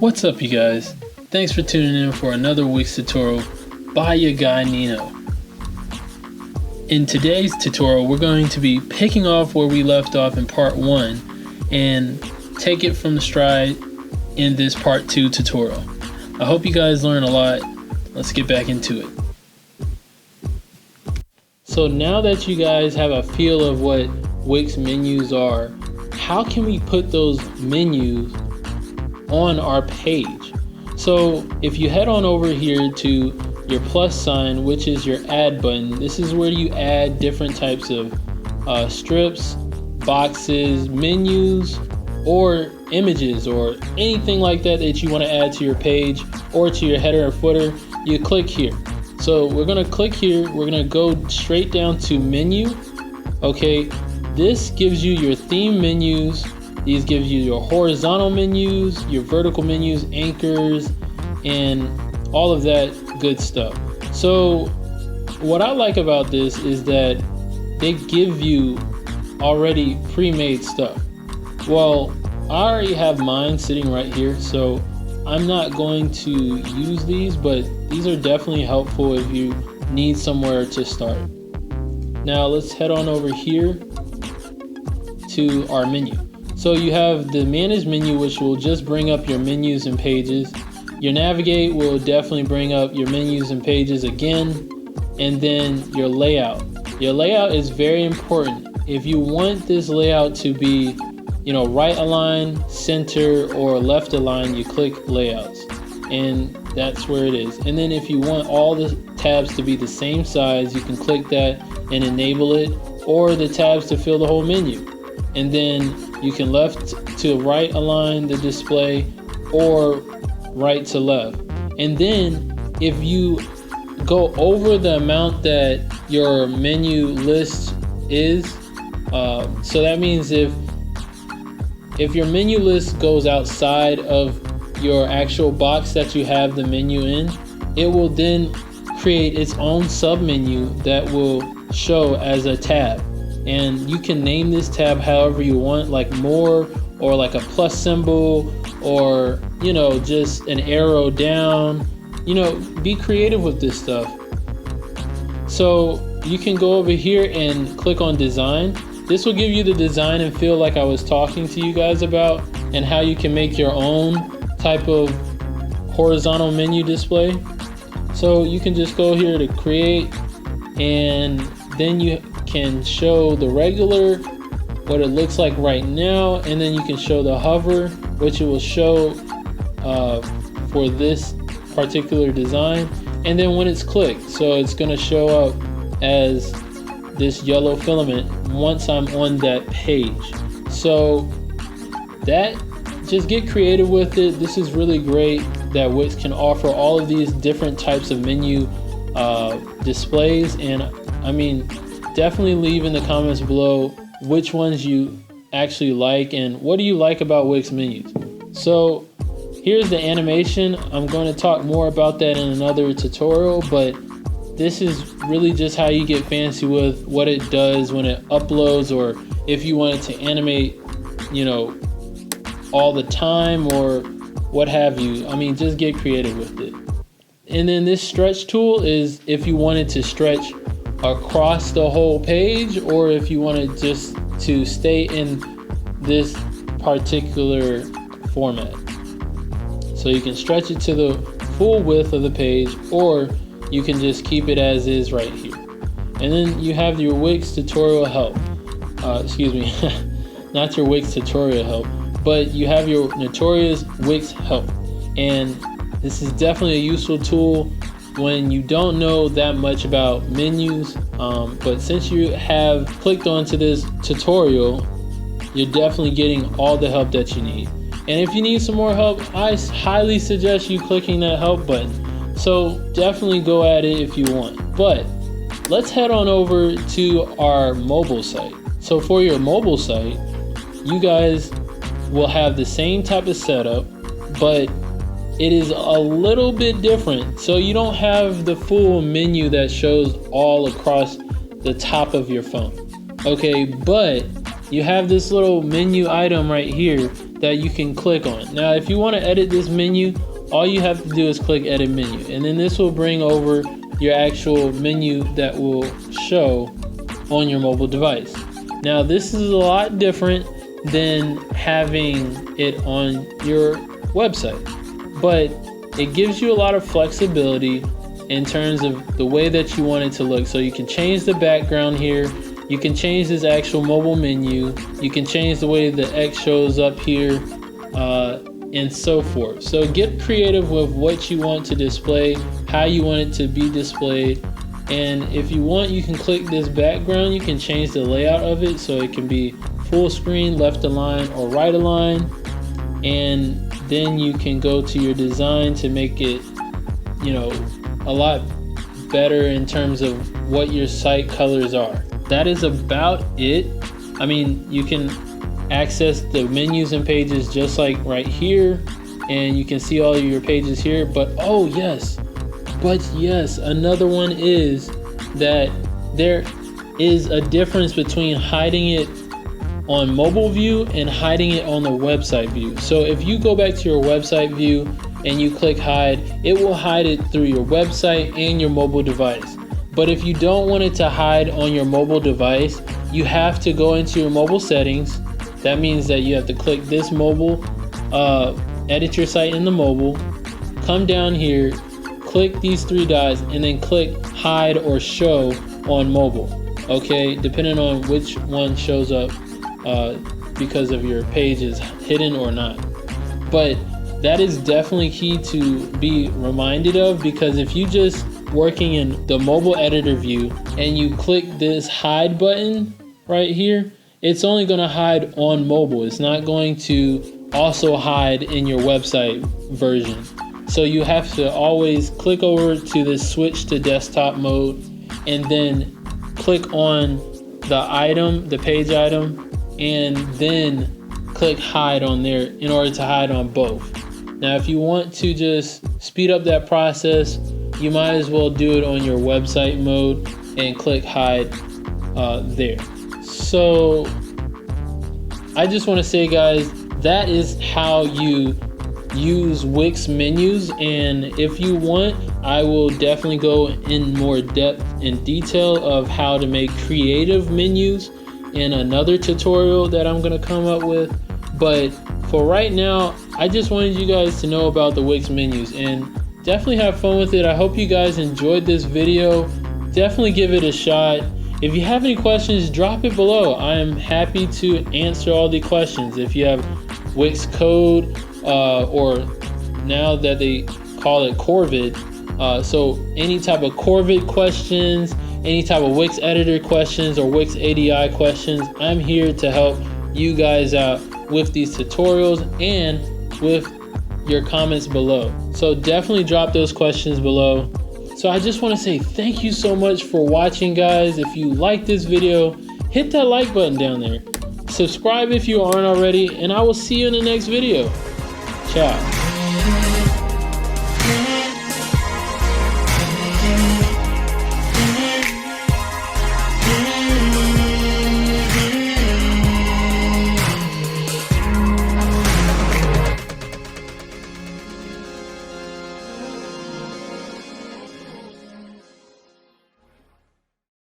What's up, you guys? Thanks for tuning in for another Wix tutorial by your guy Nino. In today's tutorial, we're going to be picking off where we left off in part 1 and take it from the stride in this part 2 tutorial. I hope you guys learn a lot. Let's get back into it. So now that you guys have a feel of what Wix menus are, how can we put those menus on our page? So if you head on over here to your plus sign, which is your add button, this is where you add different types of strips, boxes, menus, or images, or anything like that that you want to add to your page or to your header or footer. You click here. So we're going to click here. We're going to go straight down to menu. Okay, this gives you your theme menus. These gives you your horizontal menus, your vertical menus, anchors, and all of that good stuff. So what I like about this is that they give you already pre-made stuff. Well, I already have mine sitting right here, so I'm not going to use these, but these are definitely helpful if you need somewhere to start. Now let's head on over here to our menu. So you have the manage menu, which will just bring up your menus and pages. Your navigate will definitely bring up your menus and pages again. And then your layout. Your layout is very important. If you want this layout to be, right align, center, or left align, you click layouts. And that's where it is. And then if you want all the tabs to be the same size, you can click that and enable it, or the tabs to fill the whole menu. And then you can left to right align the display, or right to left. And then if you go over the amount that your menu list is, so that means if your menu list goes outside of your actual box that you have the menu in, it will then create its own sub menu that will show as a tab. And you can name this tab however you want, like more, or like a plus symbol, or just an arrow down. Be creative with this stuff. So you can go over here and click on design. This will give you the design and feel like I was talking to you guys about, and how you can make your own type of horizontal menu display. So you can just go here to create, and then you can show the regular, what it looks like right now, and then you can show the hover, which it will show for this particular design. And then when it's clicked, so it's going to show up as this yellow filament once I'm on that page. So that, just get creative with it. This is really great that Wix can offer all of these different types of menu displays. And I mean, definitely leave in the comments below which ones you actually like and what do you like about Wix menus. So here's the animation. I'm going to talk more about that in another tutorial, but this is really just how you get fancy with what it does when it uploads, or if you want it to animate, all the time or what have you. I mean, just get creative with it. And then this stretch tool is if you wanted to stretch across the whole page, or if you wanted just to stay in this particular format. So you can stretch it to the full width of the page, or you can just keep it as is right here. And then you have your Wix tutorial help. Not your Wix tutorial help, but you have your notorious Wix help. And this is definitely a useful tool when you don't know that much about menus, but since you have clicked onto this tutorial, you're definitely getting all the help that you need. And if you need some more help, I highly suggest you clicking that help button. So definitely go at it if you want. But let's head on over to our mobile site. So for your mobile site, you guys will have the same type of setup, but it is a little bit different. So you don't have the full menu that shows all across the top of your phone. Okay, but you have this little menu item right here that you can click on. Now, if you want to edit this menu, all you have to do is click edit menu, and then this will bring over your actual menu that will show on your mobile device. Now, this is a lot different than having it on your website, but it gives you a lot of flexibility in terms of the way that you want it to look. So you can change the background here, you can change this actual mobile menu, you can change the way the X shows up here, and so forth. So get creative with what you want to display, how you want it to be displayed. And if you want, you can click this background, you can change the layout of it so it can be full screen, left align, or right align. And then you can go to your design to make it, you know, a lot better in terms of what your site colors are. That is about it. I mean, you can access the menus and pages just like right here, and you can see all of your pages here. But yes, another one is that there is a difference between hiding it on mobile view and hiding it on the website view. So if you go back to your website view and you click hide, it will hide it through your website and your mobile device. But if you don't want it to hide on your mobile device, you have to go into your mobile settings. That means that you have to click this mobile, edit your site in the mobile, come down here, click these three dots, and then click hide or show on mobile. Okay, depending on which one shows up, because of your page is hidden or not. But that is definitely key to be reminded of, because if you just working in the mobile editor view and you click this hide button right here, it's only going to hide on mobile. It's not going to also hide in your website version. So you have to always click over to this switch to desktop mode and then click on the item, the page item, and then click hide on there in order to hide on both. Now, if you want to just speed up that process, you might as well do it on your website mode and click hide there. So I just want to say, guys, that is how you use Wix menus. And if you want, I will definitely go in more depth and detail of how to make creative menus in another tutorial that I'm going to come up with. But for right now, I just wanted you guys to know about the Wix menus and definitely have fun with it. I hope you guys enjoyed this video. Definitely give it a shot. If you have any questions, drop it below. I am happy to answer all the questions. If you have Wix code, or now that they call it Corvid, so any type of Corvid questions, any type of Wix editor questions or Wix ADI questions, I'm here to help you guys out with these tutorials and with your comments below. So definitely drop those questions below. So I just want to say thank you so much for watching, guys. If you like this video, hit that like button down there. Subscribe if you aren't already, and I will see you in the next video. Ciao.